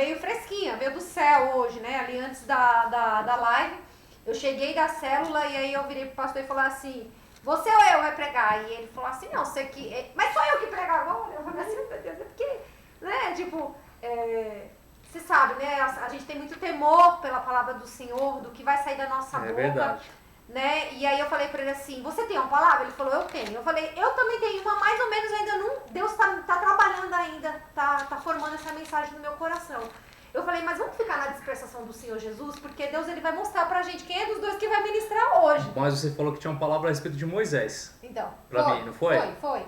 veio fresquinha, veio do céu hoje, né? Ali antes da live, eu cheguei da célula e aí eu virei pro pastor e falei assim, você ou eu vai pregar? E ele falou assim, não, você que... Mas sou eu que prego agora. Eu falei assim, meu Deus, é porque, né, tipo, você sabe, né, a gente tem muito temor pela palavra do Senhor, do que vai sair da nossa boca. Verdade. Né? E aí eu falei pra ele assim, você tem uma palavra? Ele falou, eu tenho. Eu falei, eu também tenho uma, mais ou menos ainda não, Deus tá trabalhando ainda, tá formando essa mensagem no meu coração. Eu falei, mas vamos ficar na dispersação do Senhor Jesus, porque Deus ele vai mostrar pra gente quem é dos dois que vai ministrar hoje. Mas você falou que tinha uma palavra a respeito de Moisés. Então, Pra mim, não foi? Foi.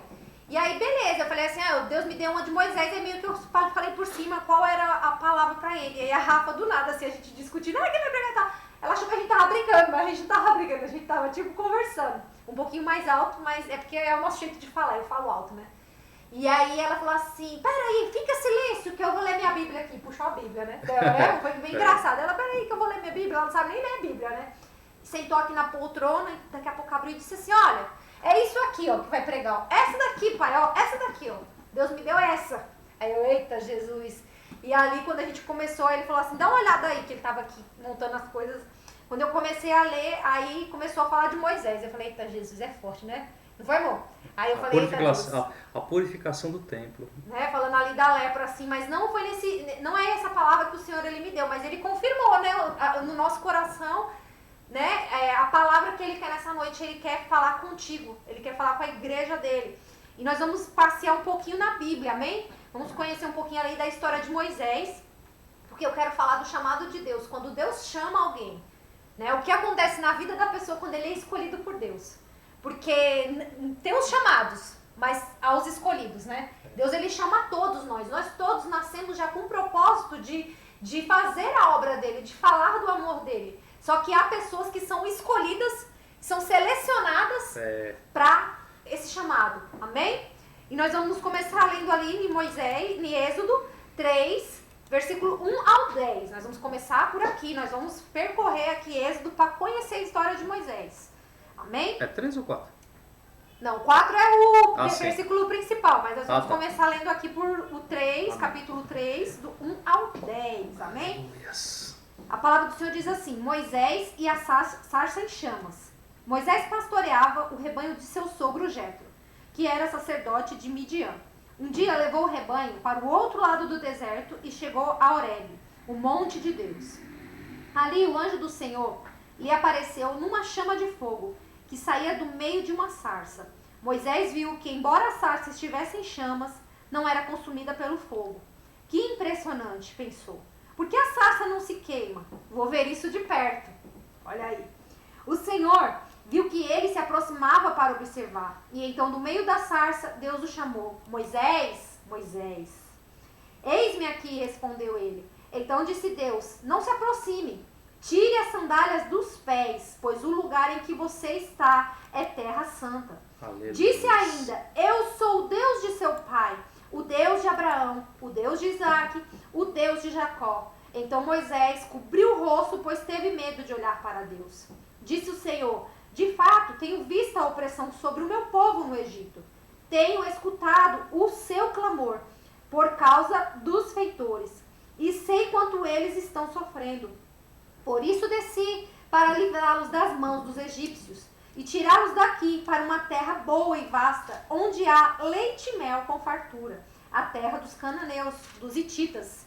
E aí, beleza, eu falei assim, Deus me deu uma de Moisés, e meio que eu falei por cima qual era a palavra pra ele. E aí a Rafa, do nada, assim, a gente discutindo, que vai pregar tal. Ela achou que a gente tava brincando, mas a gente não tava brigando, a gente tava, tipo, conversando. Um pouquinho mais alto, mas é porque é o nosso jeito de falar, eu falo alto, né? E aí ela falou assim, peraí, fica silêncio que eu vou ler minha Bíblia aqui. Puxou a Bíblia, né? Foi bem engraçado. Ela, peraí que eu vou ler minha Bíblia, ela não sabe nem ler a Bíblia, né? Sentou aqui na poltrona e daqui a pouco abriu e disse assim, olha, é isso aqui, ó, que vai pregar, ó. Essa daqui, pai, ó, essa daqui, ó. Deus me deu essa. Aí eu, eita, Jesus. E ali, quando a gente começou, ele falou assim, dá uma olhada aí, que ele tava aqui montando as coisas. Quando eu comecei a ler, aí começou a falar de Moisés. Eu falei, eita, Jesus, é forte, né? Não foi, amor? Aí eu falei, a purificação do templo. Né, falando ali da lepra, assim, mas não foi não é essa palavra que o Senhor ele me deu, mas ele confirmou, né, no nosso coração, né, a palavra que ele quer nessa noite, ele quer falar contigo, ele quer falar com a igreja dele. E nós vamos passear um pouquinho na Bíblia, amém? Vamos conhecer um pouquinho ali da história de Moisés, porque eu quero falar do chamado de Deus, quando Deus chama alguém, né, o que acontece na vida da pessoa quando ele é escolhido por Deus. Porque tem os chamados, mas aos escolhidos, né? Deus ele chama todos nós todos nascemos já com o propósito de fazer a obra dele, de falar do amor dele. Só que há pessoas que são escolhidas, são selecionadas para esse chamado, amém? E nós vamos começar lendo ali em Moisés, em Êxodo 3, versículo 1 ao 10. Nós vamos começar por aqui, nós vamos percorrer aqui Êxodo para conhecer a história de Moisés. Amém? É 3 ou 4? Não, 4 é o versículo sim. principal, mas nós vamos começar lendo aqui por o 3, amém. Capítulo 3, do 1 ao 10, amém? Yes. A palavra do Senhor diz assim, Moisés e a sarça em chamas. Moisés pastoreava o rebanho de seu sogro Jetro, que era sacerdote de Midian. Um dia levou o rebanho para o outro lado do deserto e chegou a Horebe, o monte de Deus. Ali o anjo do Senhor lhe apareceu numa chama de fogo, que saía do meio de uma sarça. Moisés viu que, embora a sarça estivesse em chamas, não era consumida pelo fogo. Que impressionante, pensou. Por que a sarça não se queima? Vou ver isso de perto. Olha aí. O Senhor viu que ele se aproximava para observar. E então, do meio da sarça, Deus o chamou. Moisés, Moisés. Eis-me aqui, respondeu ele. Então disse Deus, não se aproxime. Tire as sandálias dos pés, pois o lugar em que você está é terra santa. Aleluia. Disse ainda, eu sou o Deus de seu pai, o Deus de Abraão, o Deus de Isaque, o Deus de Jacó. Então Moisés cobriu o rosto, pois teve medo de olhar para Deus. Disse o Senhor, de fato, tenho visto a opressão sobre o meu povo no Egito. Tenho escutado o seu clamor por causa dos feitores, e sei quanto eles estão sofrendo. Por isso desci para livrá-los das mãos dos egípcios e tirá-los daqui para uma terra boa e vasta, onde há leite e mel com fartura, a terra dos cananeus, dos hititas,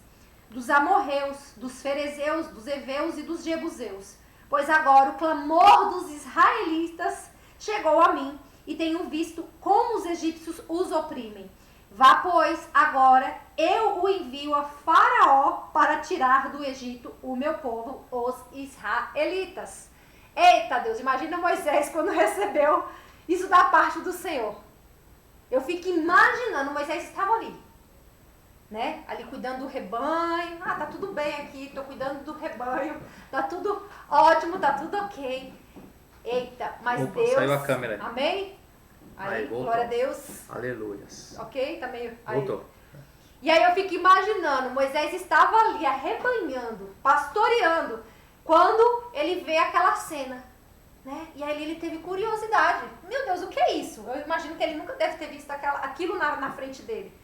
dos amorreus, dos ferezeus, dos heveus e dos jebuseus. Pois agora o clamor dos israelitas chegou a mim e tenho visto como os egípcios os oprimem. Vá, pois, agora eu o envio a Faraó para tirar do Egito o meu povo, os israelitas. Eita Deus, imagina Moisés quando recebeu isso da parte do Senhor. Eu fico imaginando, Moisés estava ali, né? Ali cuidando do rebanho. Tá tudo bem aqui, estou cuidando do rebanho. Tá tudo ótimo, tá tudo ok. Eita, mas Deus... Saiu a câmera. Amém? Aí, glória a Deus. Aleluia. Ok? Tá meio... Aí. Voltou. E aí eu fico imaginando, Moisés estava ali arrebanhando, pastoreando, quando ele vê aquela cena, né? E aí ele teve curiosidade. Meu Deus, o que é isso? Eu imagino que ele nunca deve ter visto aquilo na frente dele.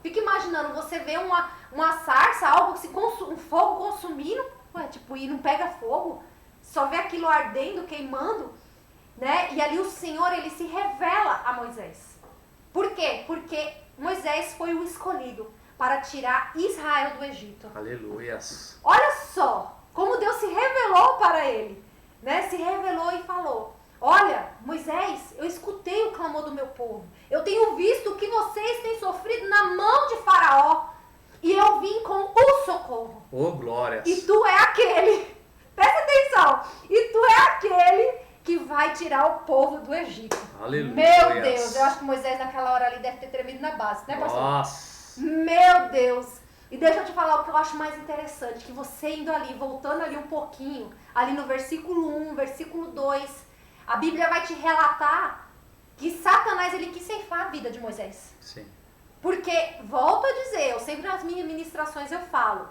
Fica imaginando, você vê uma sarça, algo que um fogo consumindo, tipo, e não pega fogo, só vê aquilo ardendo, queimando, né? E ali o Senhor, ele se revela a Moisés. Por quê? Porque Moisés foi o escolhido para tirar Israel do Egito. Aleluias. Olha só como Deus se revelou para ele, né? Se revelou e falou: olha, Moisés, eu escutei o clamor do meu povo. Eu tenho visto o que vocês têm sofrido na mão de Faraó. E eu vim com o socorro. Oh, glórias. E tu é aquele, presta atenção, e tu é aquele que vai tirar o povo do Egito. Aleluia. Meu Deus, eu acho que Moisés naquela hora ali deve ter tremido na base, né, pastor? Nossa. Meu Deus. E deixa eu te falar o que eu acho mais interessante, que você indo ali, voltando ali um pouquinho, ali no versículo 1, versículo 2, a Bíblia vai te relatar que Satanás, ele quis ceifar a vida de Moisés. Sim. Porque, volto a dizer, eu sempre nas minhas ministrações eu falo,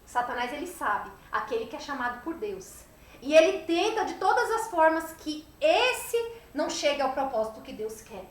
Satanás, ele sabe, aquele que é chamado por Deus. E ele tenta de todas as formas que esse não chegue ao propósito que Deus quer.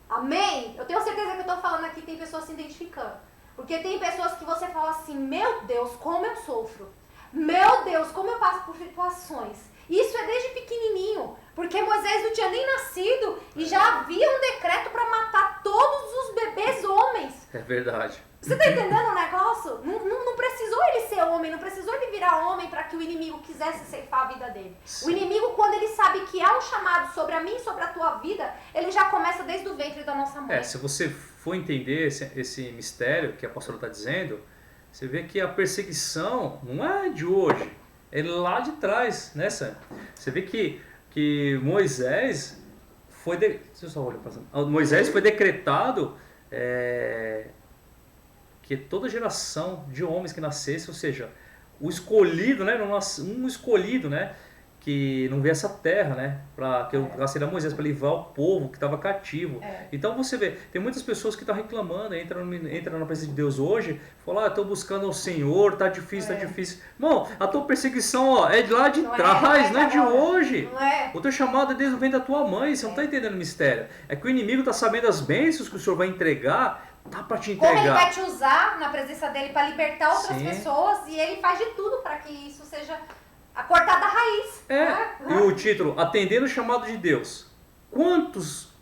Amém? Eu tenho certeza que eu estou falando aqui, tem pessoas se identificando. Porque tem pessoas que você fala assim, meu Deus, como eu sofro. Meu Deus, como eu passo por situações. Isso é desde pequenininho. Porque Moisés não tinha nem nascido e já havia um decreto para matar todos os bebês homens. É verdade. Você tá entendendo o negócio? Não precisou ele ser homem, não precisou ele virar homem para que o inimigo quisesse ceifar a vida dele. Sim. O inimigo, quando ele sabe que há um chamado sobre a mim e sobre a tua vida, ele já começa desde o ventre da nossa mãe. Se você for entender esse mistério que a pastora está dizendo, você vê que a perseguição não é de hoje, é lá de trás, né, Sam? Você vê que Moisés foi... Deixa eu só olhar para Moisés foi decretado... que toda geração de homens que nascesse, ou seja, o escolhido, né, um escolhido, né, que não vê essa terra, né, para ser Moisés, para livrar o povo que estava cativo. Então você vê, tem muitas pessoas que estão reclamando, entram na presença de Deus hoje, falam, estou buscando o Senhor, tá difícil, tá difícil. Irmão, a tua perseguição, é de lá de trás, não é de hoje. Não é. O teu chamado é desde o ventre da tua mãe, você não está entendendo o mistério. É que o inimigo está sabendo as bênçãos que o Senhor vai entregar, tá para te entregar. Como ele vai te usar na presença dele para libertar outras Sim. pessoas, e ele faz de tudo para que isso seja cortado da raiz. E o título, Atendendo o Chamado de Deus. Quantos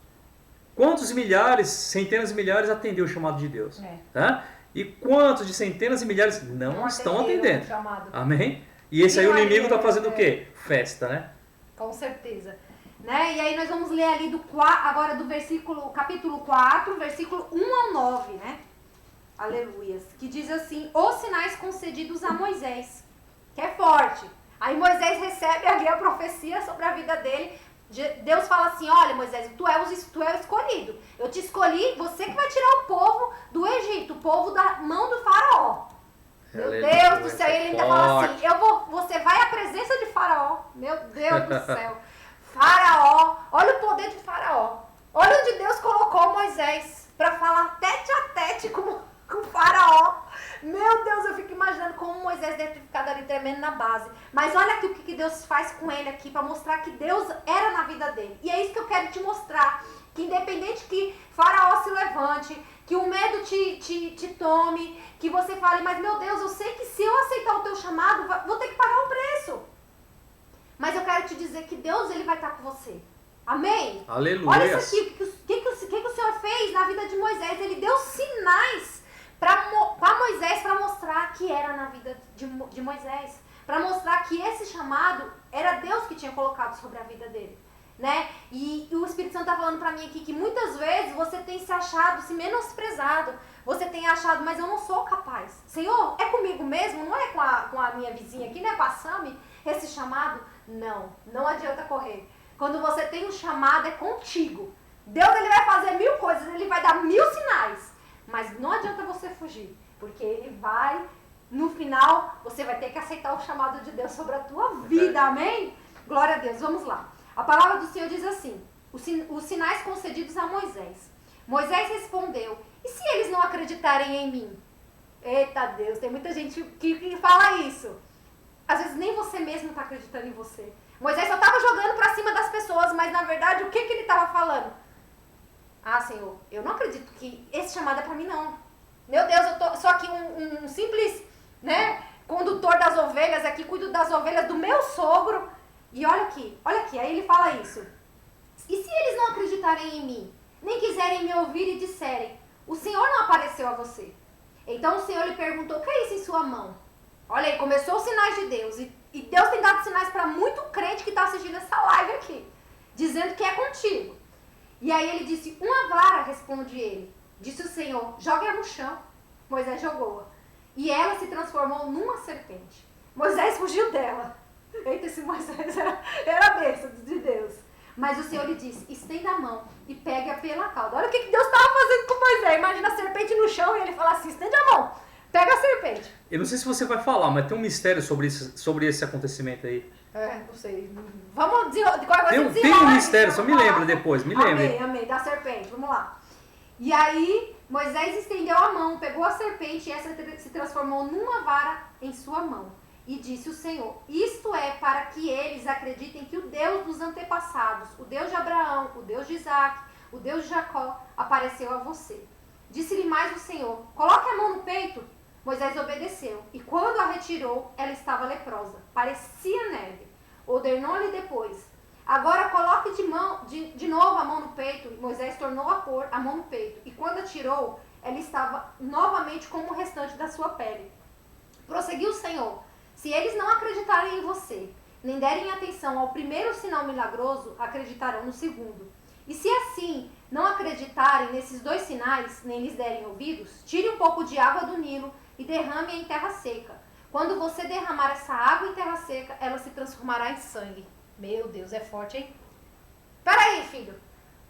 milhares, centenas de milhares atendeu o chamado de Deus? Tá? E quantos de centenas de milhares não estão atendendo? Amém? E esse aí o inimigo está fazendo o quê? Festa, né? Com certeza. Né? E aí nós vamos ler ali agora do capítulo 4, versículo 1 ao 9, né? Aleluias. Que diz assim, os sinais concedidos a Moisés, que é forte. Aí Moisés recebe ali a profecia sobre a vida dele. Deus fala assim, olha Moisés, tu é o escolhido. Eu te escolhi, você que vai tirar o povo do Egito, o povo da mão do faraó. Meu Deus do céu, e ele ainda fala assim, você vai à presença de faraó. Meu Deus do céu. Faraó, olha o poder de Faraó. Olha onde Deus colocou Moisés para falar tete a tete com Faraó. Meu Deus, eu fico imaginando como Moisés deve ter ficado ali tremendo na base. Mas olha aqui o que Deus faz com ele aqui para mostrar que Deus era na vida dele. E é isso que eu quero te mostrar. Que independente que Faraó se levante, que o medo te tome, que você fale, mas meu Deus, eu sei que se eu aceitar o teu chamado, vou ter que pagar um preço. Mas eu quero te dizer que Deus, ele vai estar com você. Amém? Aleluia. Olha isso aqui, o que o Senhor fez na vida de Moisés. Ele deu sinais para Moisés para mostrar que era na vida de Moisés. Para mostrar que esse chamado era Deus que tinha colocado sobre a vida dele. Né? E o Espírito Santo está falando para mim aqui que muitas vezes você tem se achado, se menosprezado. Você tem achado, mas eu não sou capaz. Senhor, é comigo mesmo? Não é com a minha vizinha aqui, não é com a Sami? Esse chamado? Não adianta correr. Quando você tem um chamado, é contigo. Deus, ele vai fazer 1000 coisas, ele vai dar 1000 sinais. Mas não adianta você fugir, porque ele vai, no final, você vai ter que aceitar o chamado de Deus sobre a tua vida, amém? Glória a Deus, vamos lá. A palavra do Senhor diz assim, os sinais concedidos a Moisés. Moisés respondeu, e se eles não acreditarem em mim? Eita Deus, tem muita gente que fala isso. Às vezes nem você mesmo está acreditando em você. Moisés só estava jogando para cima das pessoas, mas na verdade o que ele estava falando? Ah, Senhor, eu não acredito que esse chamado é para mim, não. Meu Deus, eu sou aqui um simples, né, condutor das ovelhas aqui, cuido das ovelhas do meu sogro. E olha aqui, aí ele fala isso. E se eles não acreditarem em mim, nem quiserem me ouvir e disserem, o Senhor não apareceu a você? Então o Senhor lhe perguntou, o que é isso em sua mão? Olha aí, começou os sinais de Deus. E Deus tem dado sinais para muito crente que está assistindo essa live aqui, dizendo que é contigo. E aí ele disse, uma vara, responde ele. Disse o Senhor, jogue-a no chão. Moisés jogou-a. E ela se transformou numa serpente. Moisés fugiu dela. Eita, esse Moisés era a bênção de Deus. Mas o Senhor lhe disse, estenda a mão e pegue-a pela cauda. Olha o que Deus estava fazendo com Moisés. Imagina a serpente no chão e ele fala assim, estende a mão, pega a serpente. Eu não sei se você vai falar, mas tem um mistério sobre esse acontecimento aí. Não sei. Vamos desenrolar. Tem um mistério, só me lembra depois, me lembre. Amém, da serpente, vamos lá. E aí, Moisés estendeu a mão, pegou a serpente e essa se transformou numa vara em sua mão. E disse o Senhor, isto é para que eles acreditem que o Deus dos antepassados, o Deus de Abraão, o Deus de Isaac, o Deus de Jacó, apareceu a você. Disse-lhe mais o Senhor, coloque a mão no peito. Moisés obedeceu, e quando a retirou, ela estava leprosa, parecia neve. Ordenou-lhe depois, agora coloque de novo a mão no peito. Moisés tornou a pôr a mão no peito, e quando a tirou, ela estava novamente como o restante da sua pele. Prosseguiu o Senhor, se eles não acreditarem em você, nem derem atenção ao primeiro sinal milagroso, acreditarão no segundo. E se assim não acreditarem nesses dois sinais, nem lhes derem ouvidos, tire um pouco de água do Nilo e derrame-a em terra seca. Quando você derramar essa água em terra seca, ela se transformará em sangue. Meu Deus, é forte, hein? Peraí, filho.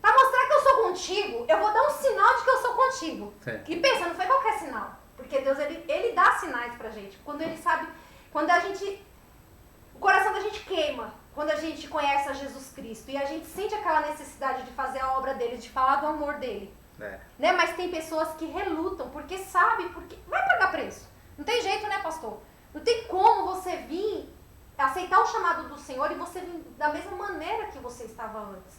Para mostrar que eu sou contigo, eu vou dar um sinal de que eu sou contigo. E pensa, não foi qualquer sinal. Porque Deus, ele dá sinais pra gente. Quando ele sabe, quando a gente, o coração da gente queima, quando a gente conhece a Jesus Cristo. E a gente sente aquela necessidade de fazer a obra dele, de falar do amor dele. Né? Mas tem pessoas que relutam, porque sabe, porque vai pagar preço. Não tem jeito, né, pastor? Não tem como você vir aceitar o chamado do Senhor e você vir da mesma maneira que você estava antes.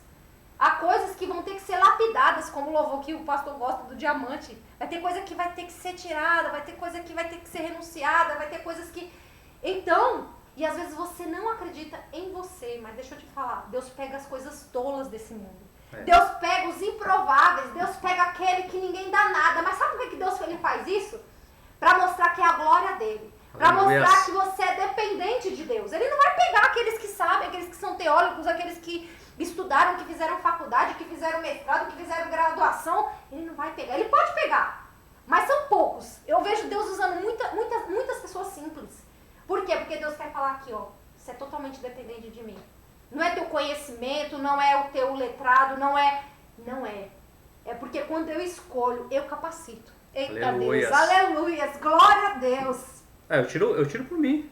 Há coisas que vão ter que ser lapidadas, como o louvor que o pastor gosta do diamante. Vai ter coisa que vai ter que ser tirada, vai ter coisa que vai ter que ser renunciada, vai ter coisas que... Então, e às vezes você não acredita em você, mas deixa eu te falar, Deus pega as coisas tolas desse mundo. Deus pega os improváveis, Deus pega aquele que ninguém dá nada. Mas sabe por que Deus ele faz isso? Para mostrar que é a glória dele. Para mostrar que você é dependente de Deus. Ele não vai pegar aqueles que sabem, aqueles que são teólogos, aqueles que estudaram, que fizeram faculdade, que fizeram mestrado, que fizeram graduação. Ele não vai pegar. Ele pode pegar, mas são poucos. Eu vejo Deus usando muitas pessoas simples. Por quê? Porque Deus quer falar aqui, ó, você é totalmente dependente de mim. Não é teu conhecimento, não é o teu letrado, não é. É porque quando eu escolho, eu capacito. Eita Deus, aleluias, glória a Deus. Eu tiro por mim.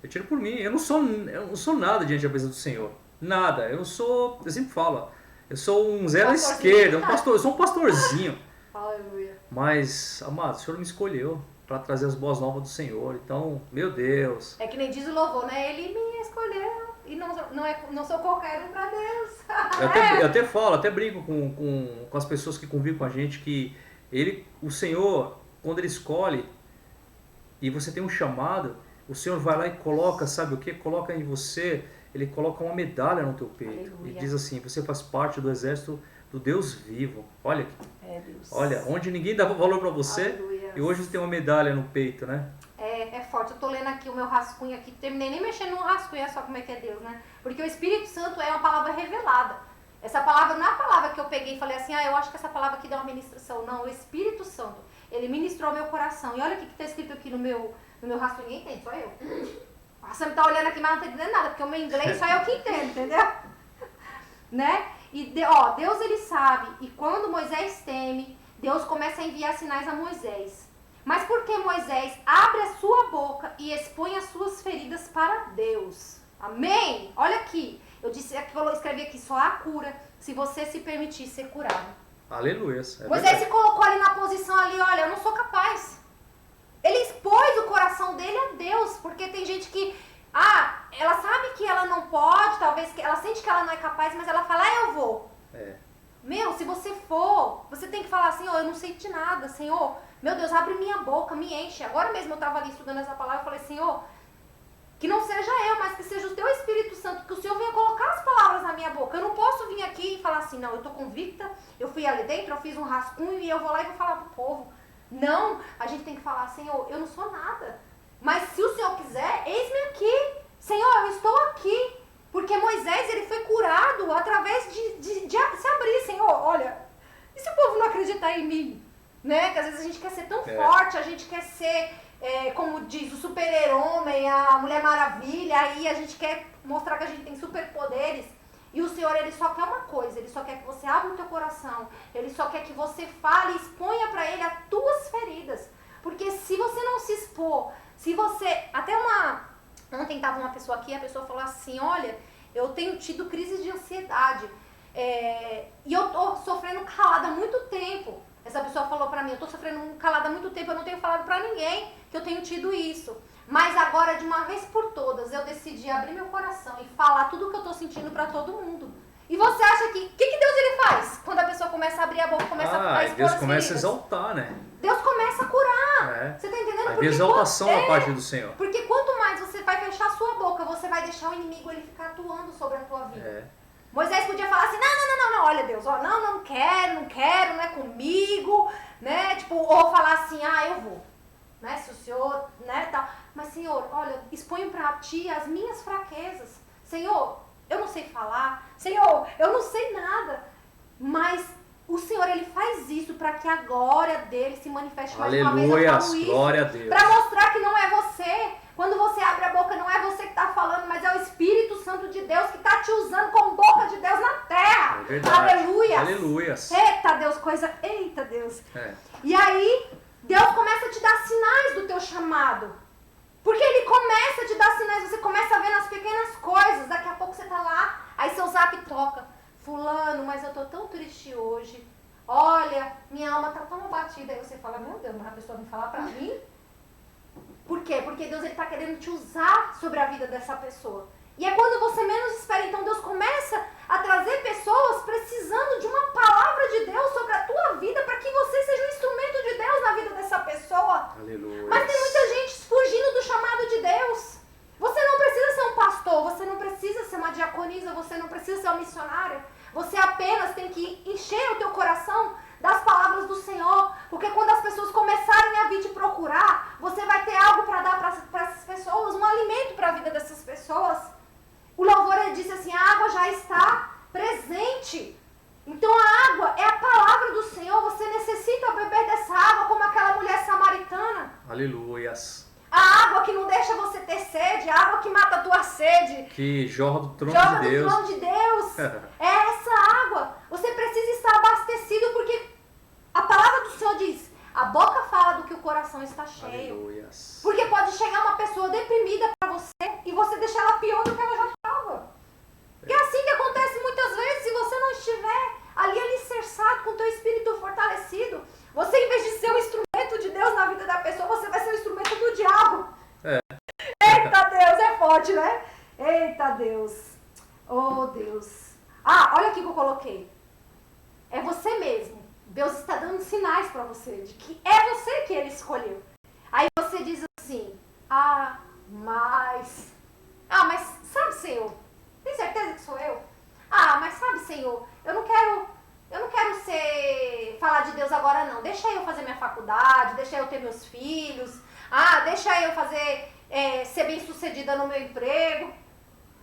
Eu tiro por mim. Eu não sou nada diante da presença do Senhor. Nada. Eu sempre falo, eu sou um zero à esquerda, eu sou um pastorzinho. Aleluia. Mas, amado, o Senhor me escolheu para trazer as boas novas do Senhor. Então, meu Deus. É que nem diz o louvor, né? Ele me escolheu e não sou qualquer um para Deus. Eu até falo, até brinco com as pessoas que convivem com a gente que o Senhor, quando Ele escolhe e você tem um chamado, o Senhor vai lá e coloca, sabe o que? Coloca em você, Ele coloca uma medalha no teu peito. Aleluia. E diz assim, você faz parte do exército do Deus vivo. Olha aqui. Deus. Olha, onde ninguém dava valor para você, aleluia. E hoje você tem uma medalha no peito, né? É forte. Eu tô lendo aqui o meu rascunho aqui, terminei nem mexendo no rascunho, é só como é que é Deus, né? Porque o Espírito Santo é uma palavra revelada. Essa palavra não é a palavra que eu peguei e falei assim, eu acho que essa palavra aqui dá uma ministração. Não, o Espírito Santo, ele ministrou meu coração. E olha o que está escrito aqui no meu rascunho, ninguém entende, só eu. Você me tá olhando aqui, mas não tá entendendo nada, porque o meu inglês só eu que entendo, entendeu? Né? E Deus ele sabe, e quando Moisés teme, Deus começa a enviar sinais a Moisés. Mas por que Moisés abre a sua boca e expõe as suas feridas para Deus? Amém? Olha aqui, eu escrevi aqui, só há cura se você se permitir ser curado. Aleluia. Moisés se colocou ali na posição ali, olha, eu não sou capaz. Ele expôs o coração dele a Deus, porque tem gente que, ela sabe que ela não pode, talvez ela sente que ela não é capaz, mas ela fala, eu vou. Meu, se você você for, você tem que falar, Senhor, eu não sei de nada, Senhor, meu Deus, abre minha boca, me enche. Agora mesmo eu estava ali estudando essa palavra, eu falei, Senhor, que não seja eu, mas que seja o teu Espírito Santo, que o Senhor venha colocar as palavras na minha boca. Eu não posso vir aqui e falar assim, não, eu tô convicta, eu fui ali dentro, eu fiz um rascunho e eu vou lá e vou falar pro povo. Não, a gente tem que falar, Senhor, eu não sou nada, mas se o Senhor quiser, eis-me aqui. Senhor, eu estou aqui. Porque Moisés, ele foi curado através de se abrir. Senhor, olha, e se o povo não acreditar em mim? Né? Que às vezes a gente quer ser tão forte, a gente quer ser, como diz, o super-homem, a Mulher Maravilha, aí a gente quer mostrar que a gente tem superpoderes. E o Senhor, ele só quer uma coisa, ele só quer que você abra o teu coração, ele só quer que você fale, exponha para ele as tuas feridas. Porque se você não se expor, se você... Ontem estava uma pessoa aqui, a pessoa falou assim, olha, eu tenho tido crise de ansiedade e eu tô sofrendo calada há muito tempo. Essa pessoa falou pra mim, eu tô sofrendo calada há muito tempo, eu não tenho falado pra ninguém que eu tenho tido isso. Mas agora, de uma vez por todas, eu decidi abrir meu coração e falar tudo o que eu tô sentindo pra todo mundo. E você acha que... O que Deus ele faz? Quando a pessoa começa a abrir a boca, começa a expor Deus as começa feridas? a exaltar, né? Deus começa a curar. Você tá entendendo? A exaltação da parte do Senhor. Porque quanto mais você vai fechar a sua boca, você vai deixar o inimigo ele ficar atuando sobre a tua vida. Moisés podia falar assim, não, olha Deus, ó, não quero, não é comigo, né? Tipo, ou falar assim, eu vou, né? Se o Senhor, né, tal. Mas Senhor, olha, exponho pra Ti as minhas fraquezas. Senhor, eu não sei falar. Senhor, eu não sei nada. Mas o Senhor, ele faz isso para que a glória dele se manifeste mais uma vez. Eu falo isso, glória a Deus. Para mostrar que não é você. Quando você abre a boca, não é você que está falando, mas é o Espírito Santo de Deus que está te usando como boca de Deus na terra. É verdade. Aleluia. Aleluias. Eita Deus, eita Deus. E aí, Deus começa a te dar sinais do teu chamado. Porque ele começa a te dar sinais, você começa a ver nas pequenas coisas. Daqui a pouco você tá lá, aí seu zap toca. Fulano, mas eu tô tão triste hoje. Olha, minha alma tá tão abatida. Aí você fala, meu Deus, mas a pessoa vem falar pra mim? Por quê? Porque Deus ele tá querendo te usar sobre a vida dessa pessoa. E é quando você menos espera. Então Deus começa a trazer pessoas precisando de uma palavra de Deus sobre a tua vida para que você seja um instrumento de Deus na vida dessa pessoa. Aleluia. Mas tem muita gente fugindo do chamado de Deus. Você não precisa ser um pastor, você não precisa ser uma diaconisa, você não precisa ser uma missionária. Você apenas tem que encher o teu coração das palavras do Senhor. Porque quando as pessoas começarem a vir te procurar, você vai ter algo para dar para essas pessoas, um alimento para a vida dessas pessoas. O louvor ele disse assim, a água já está presente. Então a água é a palavra do Senhor. Você necessita beber dessa água como aquela mulher samaritana. Aleluias. A água que não deixa você ter sede, a água que mata a tua sede. Que jorra do trono de Deus. Jorra do trono de Deus. É essa água. Você precisa estar abastecido porque a palavra do Senhor diz, a boca fala do que o coração está cheio. Aleluias. Porque pode chegar uma pessoa deprimida para você e você deixar ela pior do que ela já estava. E é assim que acontece muitas vezes, se você não estiver ali alicerçado, com o teu espírito fortalecido, você em vez de ser um instrumento de Deus na vida da pessoa, você vai ser um instrumento do diabo. Eita Deus, é forte, né? Eita Deus. Oh Deus. Olha aqui que eu coloquei. É você mesmo. Deus está dando sinais para você, de que é você que ele escolheu. Aí você diz assim, mas sabe, Senhor, tem certeza que sou eu? Mas sabe, Senhor, eu não quero falar de Deus agora não. Deixa eu fazer minha faculdade, deixa eu ter meus filhos, deixa eu ser bem sucedida no meu emprego.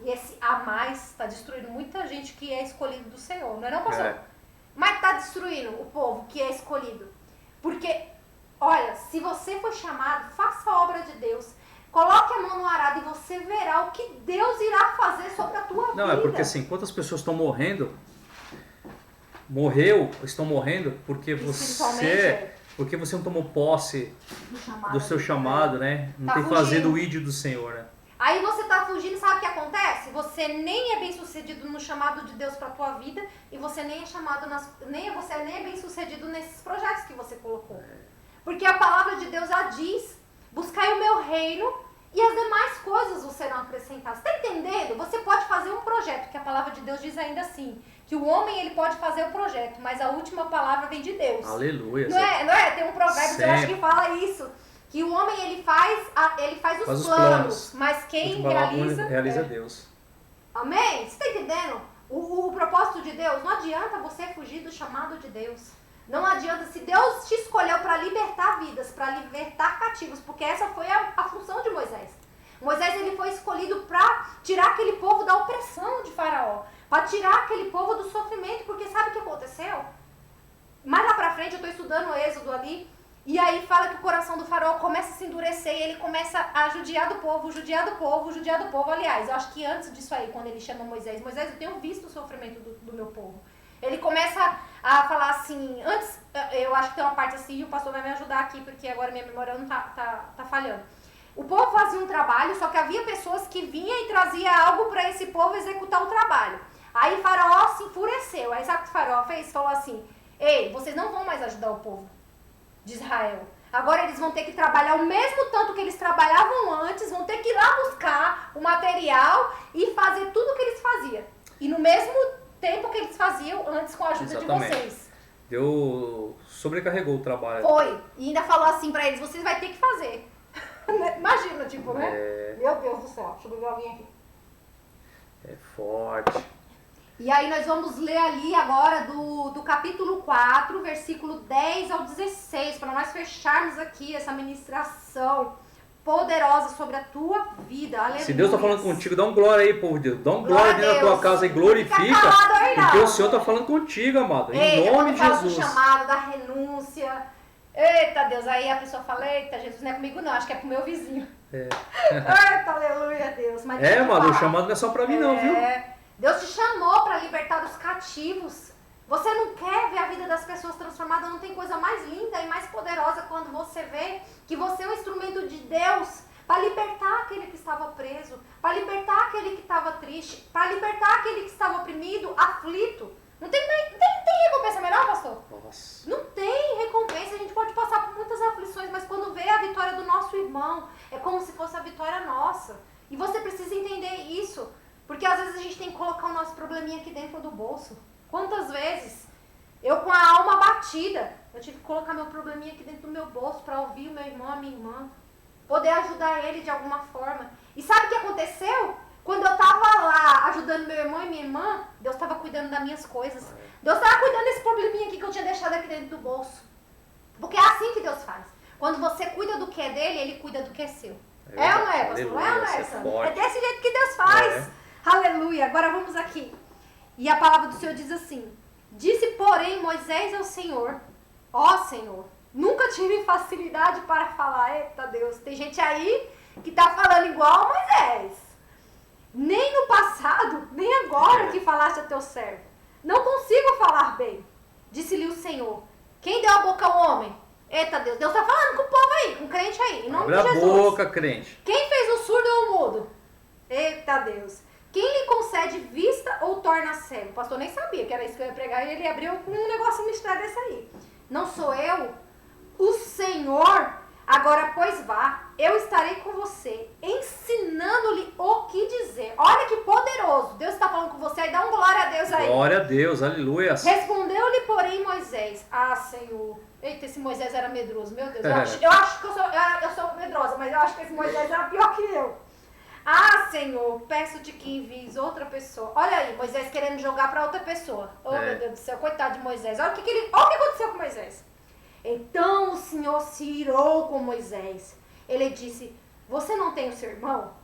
E esse mais está destruindo muita gente que é escolhido do Senhor, não é não, pastor? Mas está destruindo o povo que é escolhido. Porque, olha, se você for chamado, faça a obra de Deus. Coloque a mão no arado e você verá o que Deus irá fazer sobre a tua vida. Não, é porque assim, quantas pessoas estão morrendo, estão morrendo porque você não tomou posse do seu chamado, né? Não tem fazendo o ídolo do Senhor, né? Aí você tá fugindo, sabe o que acontece? Você nem é bem sucedido no chamado de Deus pra tua vida e você nem é bem sucedido nesses projetos que você colocou. Porque a palavra de Deus, ela diz, buscai o meu reino e as demais coisas serão acrescentadas. Tá entendendo? Você pode fazer um projeto, que a palavra de Deus diz ainda assim, que que o homem ele pode fazer o projeto, mas a última palavra vem de Deus. Aleluia. Não é? Tem um provérbio que eu acho que fala isso. Que o homem ele faz os planos, mas quem realiza Deus. Amém? Você está entendendo? O propósito de Deus, não adianta você fugir do chamado de Deus. Não adianta, se Deus te escolheu para libertar vidas, para libertar cativos, porque essa foi a função de Moisés. Moisés ele foi escolhido para tirar aquele povo da opressão de Faraó, para tirar aquele povo do sofrimento, porque sabe o que aconteceu? Mais lá para frente, eu estou estudando o Êxodo ali, e aí fala que o coração do Faraó começa a se endurecer e ele começa a judiar do povo, judiar do povo, judiar do povo. Aliás, eu acho que antes disso aí, quando ele chama Moisés, eu tenho visto o sofrimento do meu povo. Ele começa a falar assim, antes, eu acho que tem uma parte assim, e o pastor vai me ajudar aqui, porque agora minha memória não tá falhando. O povo fazia um trabalho, só que havia pessoas que vinham e traziam algo para esse povo executar o trabalho. Aí Faraó se enfureceu. Aí sabe o que Faraó fez? Falou assim, ei, vocês não vão mais ajudar o povo de Israel. Agora eles vão ter que trabalhar o mesmo tanto que eles trabalhavam antes, vão ter que ir lá buscar o material e fazer tudo o que eles faziam. E no mesmo tempo que eles faziam antes com a ajuda de vocês. Sobrecarregou o trabalho. Foi. E ainda falou assim pra eles, vocês vão ter que fazer. Imagina, tipo, né? Meu Deus do céu. Deixa eu beber alguém aqui. É forte. E aí nós vamos ler ali agora do capítulo 4, versículo 10 ao 16, para nós fecharmos aqui essa ministração poderosa sobre a tua vida. Aleluia. Se Deus está falando contigo, dá um glória aí, povo de Deus. Dá um glória dentro da tua casa e glorifica. Porque o Senhor está falando contigo, amado. Em nome de Jesus. Do chamado, da renúncia. Eita Deus, aí a pessoa fala, eita Jesus, não é comigo não, acho que é pro meu vizinho. Eita, aleluia Deus. Mas amado, o chamado não é só para mim não, viu? Deus te chamou para libertar os cativos. Você não quer ver a vida das pessoas transformada? Não tem coisa mais linda e mais poderosa quando você vê que você é um instrumento de Deus para libertar aquele que estava preso, para libertar aquele que estava triste, para libertar aquele que estava oprimido, aflito. Não tem recompensa melhor, pastor? Nossa. Não tem recompensa. A gente pode passar por muitas aflições, mas quando vê a vitória do nosso irmão, é como se fosse a vitória nossa. E você precisa entender isso. Porque às vezes a gente tem que colocar o nosso probleminha aqui dentro do bolso. Quantas vezes eu com a alma batida, eu tive que colocar meu probleminha aqui dentro do meu bolso para ouvir o meu irmão, a minha irmã, poder ajudar ele de alguma forma. E sabe o que aconteceu? Quando eu estava lá ajudando meu irmão e minha irmã, Deus estava cuidando das minhas coisas. Deus estava cuidando desse probleminha aqui que eu tinha deixado aqui dentro do bolso. Porque é assim que Deus faz. Quando você cuida do que é dele, ele cuida do que é seu. É ou não é, pastor? É ou não é, Sandra? É desse jeito que Deus faz. Aleluia. Agora vamos aqui. E a palavra do Senhor diz assim: disse, porém, Moisés ao Senhor, ó Senhor, nunca tive facilidade para falar. Eita Deus, tem gente aí que tá falando igual Moisés. Nem no passado, nem agora que falaste a teu servo. Não consigo falar bem. Disse-lhe o Senhor: quem deu a boca ao homem? Eita Deus, Deus tá falando com o povo aí, com o crente aí, em nome de Jesus. Abre a boca, crente. Quem fez o surdo ou o mudo? Eita Deus. Quem lhe concede vista ou torna cego? O pastor nem sabia que era isso que eu ia pregar e ele abriu com um negócio mistério desse aí. Não sou eu? O Senhor? Agora, pois vá, eu estarei com você, ensinando-lhe o que dizer. Olha que poderoso. Deus está falando com você aí, dá um glória a Deus aí. Glória a Deus, aleluia. Respondeu-lhe, porém, Moisés: ah, Senhor. Eita, esse Moisés era medroso, meu Deus. Eu acho que eu sou medrosa, mas eu acho que esse Moisés era pior que eu. Ah, Senhor, peço-te que envies outra pessoa. Olha aí, Moisés querendo jogar para outra pessoa. Oh, meu Deus do céu, coitado de Moisés. Olha o que aconteceu com Moisés. Então o Senhor se irou com Moisés. Ele disse: você não tem o seu irmão?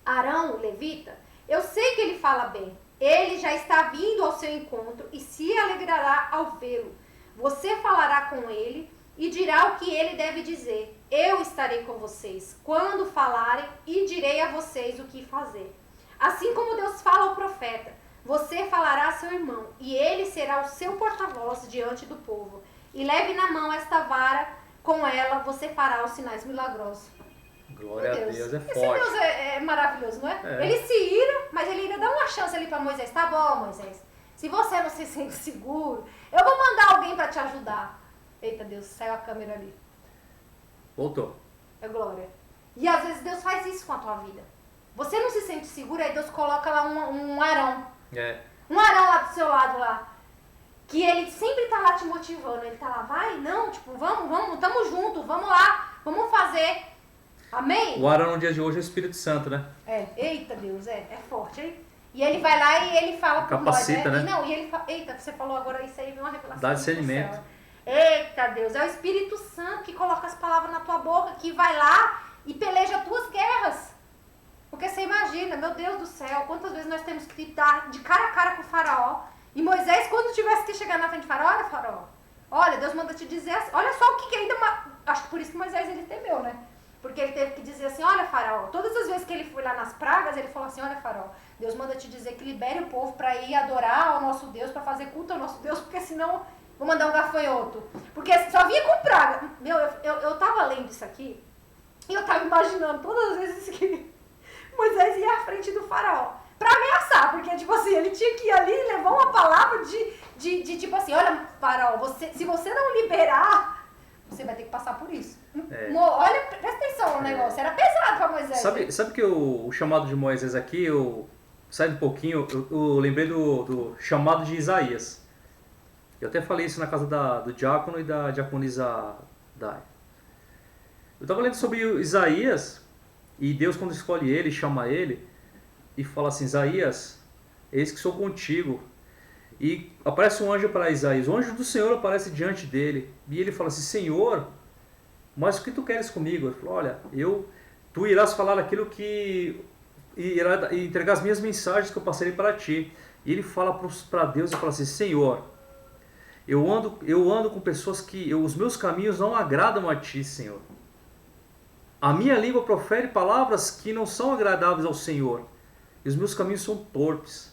Arão, o levita? Eu sei que ele fala bem. Ele já está vindo ao seu encontro e se alegrará ao vê-lo. Você falará com ele e dirá o que ele deve dizer. Eu estarei com vocês quando falarem e direi a vocês o que fazer. Assim como Deus fala ao profeta, você falará a seu irmão e ele será o seu porta-voz diante do povo. E leve na mão esta vara, com ela você fará os sinais milagrosos. Glória a Deus, é forte. Esse Deus é maravilhoso, não é? Ele se ira, mas ele ainda dá uma chance ali para Moisés. Tá bom, Moisés, se você não se sente seguro, eu vou mandar alguém para te ajudar. Eita Deus, saiu a câmera ali. Voltou. É glória. E às vezes Deus faz isso com a tua vida. Você não se sente seguro, aí Deus coloca lá um Arão. Um Arão lá do seu lado lá, que ele sempre tá lá te motivando, ele tá lá, vai, não, tipo, vamos, tamo junto, vamos lá, vamos fazer. Amém? O Arão no dia de hoje é o Espírito Santo, né? Eita Deus, é forte, hein? E ele vai lá e ele fala por Capacita, nós, né? E não, e ele fala, eita, você falou agora isso aí, uma revelação. Dá discernimento. Do céu. Eita Deus, é o Espírito Santo que coloca as palavras na tua boca, que vai lá e peleja as tuas guerras. Porque você imagina, meu Deus do céu, quantas vezes nós temos que estar de cara a cara com o faraó. E Moisés, quando tivesse que chegar na frente do faraó, olha, Deus manda te dizer assim, olha só o que ainda... Acho que por isso que Moisés ele temeu, né? Porque ele teve que dizer assim, olha faraó, todas as vezes que ele foi lá nas pragas, ele falou assim, olha faraó, Deus manda te dizer que libere o povo para ir adorar ao nosso Deus, para fazer culto ao nosso Deus, porque senão vou mandar um gafanhoto. Porque só vinha com praga. Meu, eu tava lendo isso aqui e eu tava imaginando todas as vezes que Moisés ia à frente do faraó pra ameaçar, porque tipo assim, ele tinha que ir ali e levar uma palavra de tipo assim, olha faraó, se você não liberar, você vai ter que passar por isso. Olha, presta atenção no negócio, era pesado pra Moisés. Sabe que o chamado de Moisés aqui, saindo um pouquinho, eu lembrei do chamado de Isaías. Eu até falei isso na casa do diácono e da diaconisa Dai. Eu estava lendo sobre Isaías, e Deus quando escolhe ele, chama ele, e fala assim, Isaías, eis que sou contigo. E aparece um anjo para Isaías, o anjo do Senhor aparece diante dele, e ele fala assim, Senhor, mas o que tu queres comigo? Ele falou, olha, tu irás falar aquilo que... e entregar as minhas mensagens que eu passarei para ti. E ele fala para Deus e fala assim, Senhor, eu ando com pessoas que os meus caminhos não agradam a ti, Senhor. A minha língua profere palavras que não são agradáveis ao Senhor. E os meus caminhos são torpes.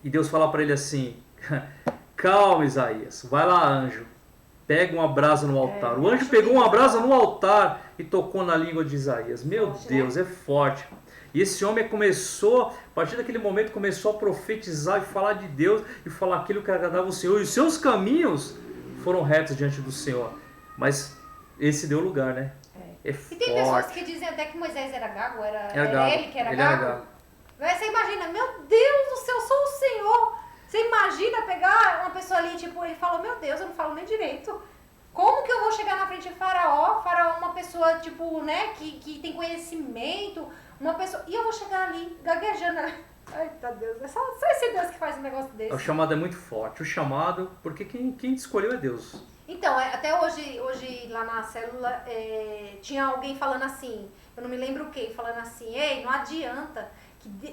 E Deus fala para ele assim, calma Isaías, vai lá anjo, pega uma brasa no altar. O anjo pegou uma brasa no altar e tocou na língua de Isaías. Meu Deus, é forte. E esse homem começou, a partir daquele momento, começou a profetizar e falar de Deus e falar aquilo que agradava ao Senhor. E os seus caminhos foram retos diante do Senhor. Mas esse deu lugar, né? É forte. E tem pessoas que dizem até que Moisés era gago, era gago. ele que era Ele gago. era gago. Você imagina, meu Deus do céu, eu sou o Senhor. Você imagina pegar uma pessoa ali, tipo, ele falou, meu Deus, eu não falo nem direito. Como que eu vou chegar na frente de Faraó? Faraó é uma pessoa, tipo, né, que tem conhecimento, uma pessoa... E eu vou chegar ali, gaguejando. Ai, meu Deus, é só esse Deus que faz um negócio desse. O chamado é muito forte. O chamado, porque quem te escolheu é Deus. Então, até hoje lá na célula, tinha alguém falando assim, eu não me lembro o que, falando assim, ei, não adianta,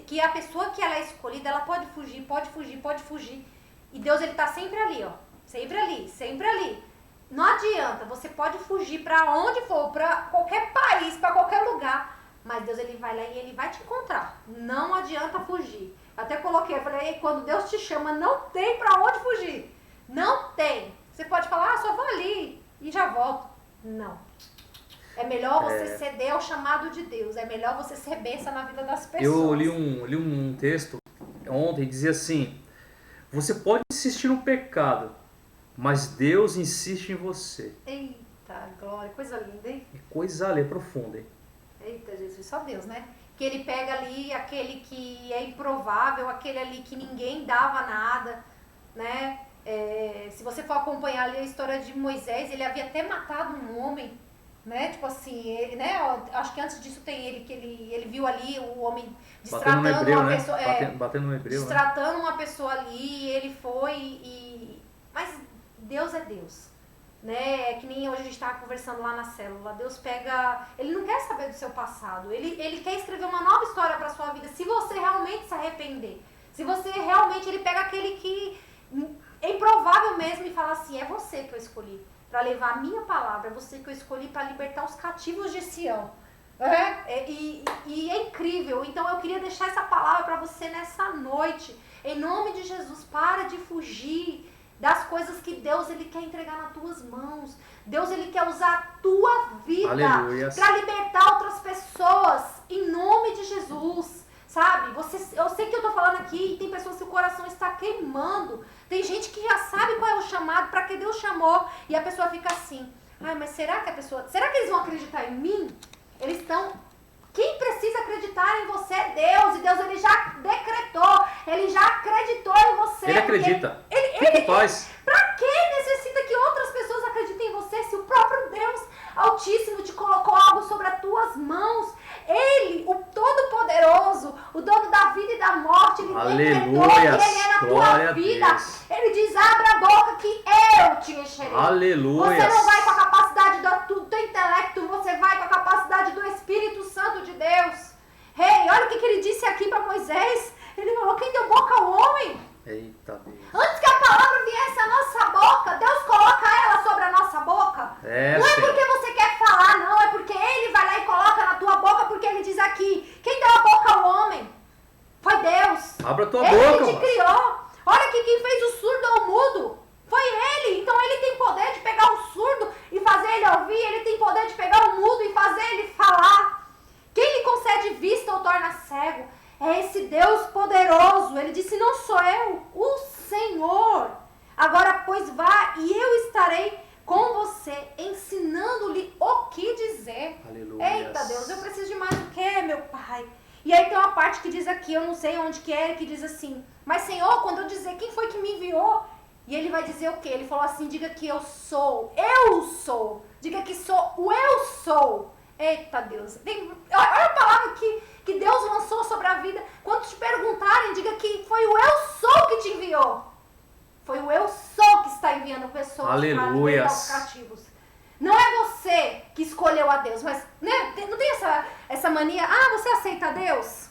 que a pessoa que ela é escolhida, ela pode fugir. E Deus, ele tá sempre ali, ó, sempre ali. Não adianta, você pode fugir pra onde for, pra qualquer país, pra qualquer lugar, mas Deus, ele vai lá e ele vai te encontrar. Não adianta fugir. Até coloquei, eu falei, quando Deus te chama, não tem pra onde fugir. Não tem. Você pode falar, só vou ali e já volto. Não. É melhor você ceder ao chamado de Deus. É melhor você ser bênção na vida das pessoas. Eu li um texto ontem, dizia assim, você pode insistir no pecado, mas Deus insiste em você. Eita, glória, coisa linda, hein? É coisa ali, é profunda, hein? Eita, Jesus, só Deus, né? Que ele pega ali aquele que é improvável, aquele ali que ninguém dava nada, né? Se você for acompanhar ali a história de Moisés, ele havia até matado um homem, né? Tipo assim, ele, né? Acho que antes disso tem ele, que ele viu ali o homem destratando uma pessoa. Batendo no hebreu, destratando uma pessoa ali, ele foi Mas Deus é Deus. Né? Que nem hoje a gente estava conversando lá na célula. Deus pega... Ele não quer saber do seu passado. Ele quer escrever uma nova história para sua vida. Se você realmente se arrepender. Se você realmente... Ele pega aquele que é improvável mesmo e fala assim, é você que eu escolhi para levar a minha palavra. É você que eu escolhi para libertar os cativos de Sião. E é incrível. Então eu queria deixar essa palavra para você nessa noite. Em nome de Jesus, para de fugir das coisas que Deus, ele quer entregar nas tuas mãos. Deus, ele quer usar a tua vida para libertar outras pessoas, em nome de Jesus, sabe? Eu sei que eu tô falando aqui, tem pessoas que o coração está queimando, tem gente que já sabe qual é o chamado, para que Deus chamou, e a pessoa fica assim, ai, mas será que eles vão acreditar em mim? Quem precisa acreditar em você é Deus, e Deus, ele já decretou, Ele já acreditou em você. Ele acredita. Ele Fique em paz. Pra que necessita que outras pessoas acreditem em você se o próprio Deus Altíssimo te colocou algo sobre as tuas mãos? Ele, o Todo-Poderoso, o dono da vida e da morte, ele decretou que ele é na tua vida. Ele diz, abra a boca que eu te encherei. Aleluia. Você não vai com a capacidade do teu intelecto, você vai com a capacidade do Espírito Santo de Deus. Ei, olha o que ele disse aqui para Moisés. Ele falou, quem deu boca ao homem? Eita Deus. Antes que a palavra viesse à nossa boca, Deus coloca ela sobre a nossa boca. Não é porque você quer falar, não. É porque Ele vai lá e coloca na tua boca, porque Ele diz aqui, quem deu a boca ao homem? Foi Deus. Abra a tua Ele boca, que te mano. criou. Olha aqui quem fez o surdo ou o mudo. Foi Ele. Então Ele tem poder de pegar o surdo e fazer ele ouvir. Ele tem poder de pegar o mudo e fazer ele falar. Quem lhe concede vista ou torna cego? É esse Deus poderoso. Ele disse, não sou eu, o Senhor. Agora, pois vá e eu estarei com você, ensinando-lhe o que dizer. Aleluia. Eita Deus, eu preciso de mais o que, meu Pai? E aí tem uma parte que diz aqui, eu não sei onde que é, que diz assim, mas Senhor, quando eu dizer quem foi que me enviou, e ele vai dizer o quê? Ele falou assim, diga que eu sou. Diga que sou o eu sou. Eita Deus, olha a palavra que Deus lançou sobre a vida. Quando te perguntarem, diga que foi o eu sou que te enviou. Foi o eu sou que está enviando pessoas para libertar os cativos. Não é você que escolheu a Deus, mas né, não tem essa mania, você aceita a Deus?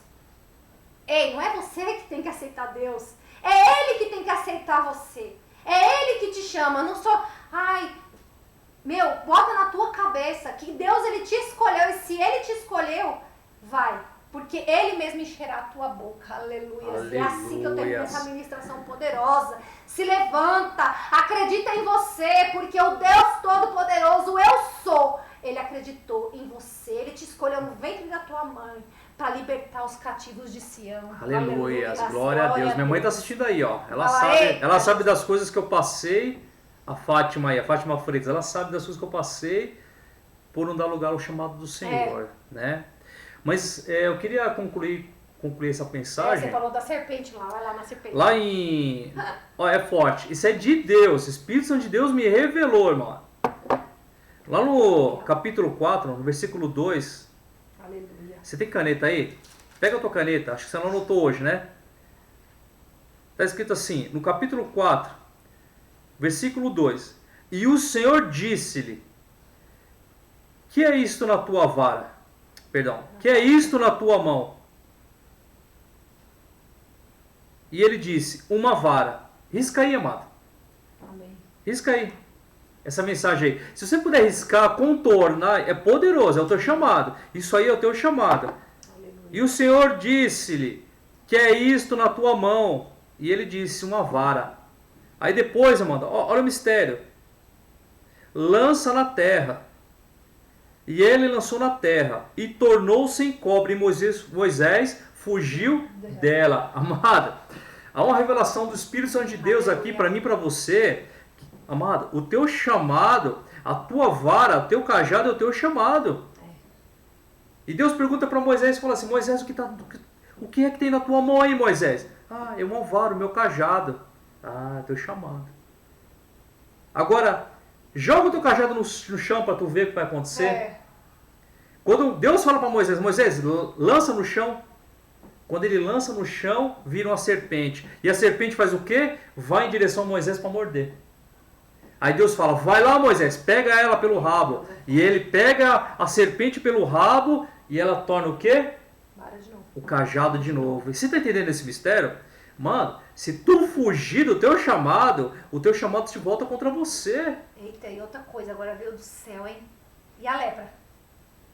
Ei, não é você que tem que aceitar Deus. É Ele que tem que aceitar você. É Ele que te chama, não só, bota na tua cabeça que Deus, Ele te escolheu, e se Ele te escolheu, vai, porque Ele mesmo encherá a tua boca, aleluia. É assim que eu termino essa ministração poderosa. Se levanta, acredita em você, porque o Deus Todo-Poderoso, eu sou, Ele acreditou em você, Ele te escolheu no ventre da tua mãe, para libertar os cativos de Sião. Aleluia, glória a Deus. Minha mãe está assistindo aí, ó. Ela sabe das coisas que eu passei. A Fátima Freitas, ela sabe das coisas que eu passei por não dar lugar ao chamado do Senhor, né? Mas eu queria concluir essa mensagem. Você falou da serpente lá, vai lá na serpente. Lá em... é forte. Isso é de Deus, Espírito Santo de Deus me revelou, irmão. Lá no capítulo 4, no versículo 2. Aleluia. Você tem caneta aí? Pega a tua caneta, acho que você não anotou hoje, né? Está escrito assim, no capítulo 4, versículo 2. E o Senhor disse-lhe, que é isto na tua vara? Perdão, que é isto na tua mão? E ele disse, uma vara. Risca aí, amado. Amém. Risca aí. Essa mensagem aí. Se você puder riscar, contornar, é poderoso, é o teu chamado. Isso aí é o teu chamado. Aleluia. E o Senhor disse-lhe, que é isto na tua mão? E ele disse, uma vara. Aí depois, Amanda, olha o mistério. Lança na terra. E ele lançou na terra. E tornou-se em cobre. E Moisés fugiu dela. Amada, há uma revelação do Espírito Santo de Deus aqui para mim e para você. Amada, o teu chamado, a tua vara, o teu cajado é o teu chamado. E Deus pergunta para Moisés, fala assim, Moisés, o que é que tem na tua mão aí, Moisés? É uma vara, o meu cajado. Teu chamado. Agora, joga o teu cajado no chão para tu ver o que vai acontecer. Quando Deus fala para Moisés, Moisés, lança no chão. Quando ele lança no chão, vira uma serpente. E a serpente faz o quê? Vai em direção a Moisés para morder. Aí Deus fala, vai lá, Moisés, pega ela pelo rabo. E ele pega a serpente pelo rabo e ela torna o quê? O cajado de novo. E você está entendendo esse mistério? Mano, se tu fugir do teu chamado, o teu chamado se volta contra você. Eita, e outra coisa, agora veio do céu, hein? E a lepra?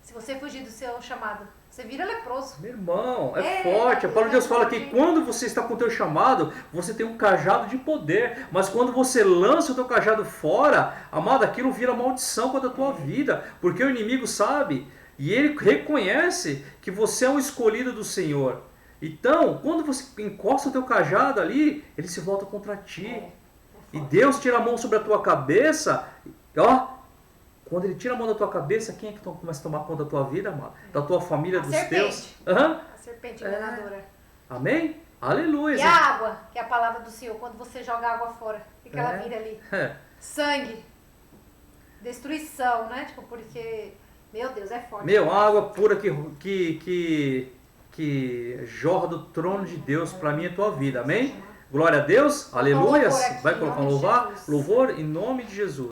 Se você fugir do seu chamado, você vira leproso. Meu irmão, é forte. A palavra de Deus fala que quando você está com o teu chamado, você tem um cajado de poder. Mas quando você lança o teu cajado fora, amado, aquilo vira maldição contra a tua vida. Porque o inimigo sabe e ele reconhece que você é um escolhido do Senhor. Então, quando você encosta o teu cajado ali, ele se volta contra ti. E Deus tira a mão sobre a tua cabeça. Quando ele tira a mão da tua cabeça, quem é que começa a tomar conta da tua vida, amado? Da tua família, dos teus? A serpente enganadora. Amém? Aleluia. E a água, que é a palavra do Senhor, quando você joga água fora, o que ela vira ali? Sangue. Destruição, né? Tipo, porque, meu Deus, é forte. Meu, a água pura que jorra do trono de Deus para mim e tua vida, amém? Glória a Deus, aleluia. Vai colocar um louvor em nome de Jesus.